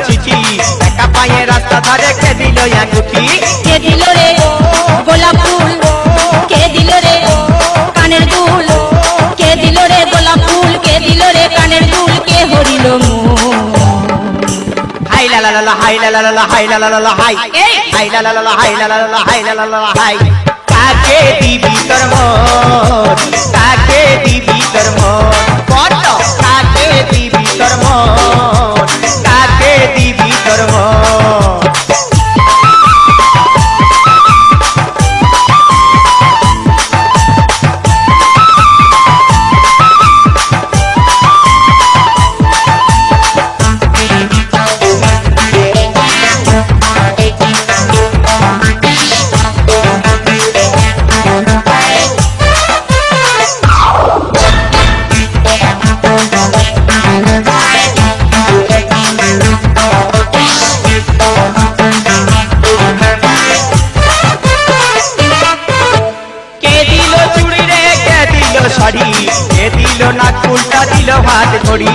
চিঠি একা পায়ে রাস্তা ধারে কে দিল আঙ্গুঠি কে দিল রে গোলাপ ফুল কে দিল রে কানের দুল কে দিল রে গোলাপ ফুল কে দিল রে কানের দুল কে হরিল হাই লা লা লা হাই লা লা লা হাই লা লা লা হাই হাই লা লা লা হাই লা লা লা হাই লা লা লা হাই কাকে দিবি তোর মন কাকে দিবি তোর মন কত কাকে দিবি তোর মন কাকে দিবি তোর মন কে দিল নাক ফুলটা দিল হাত ঘড়ি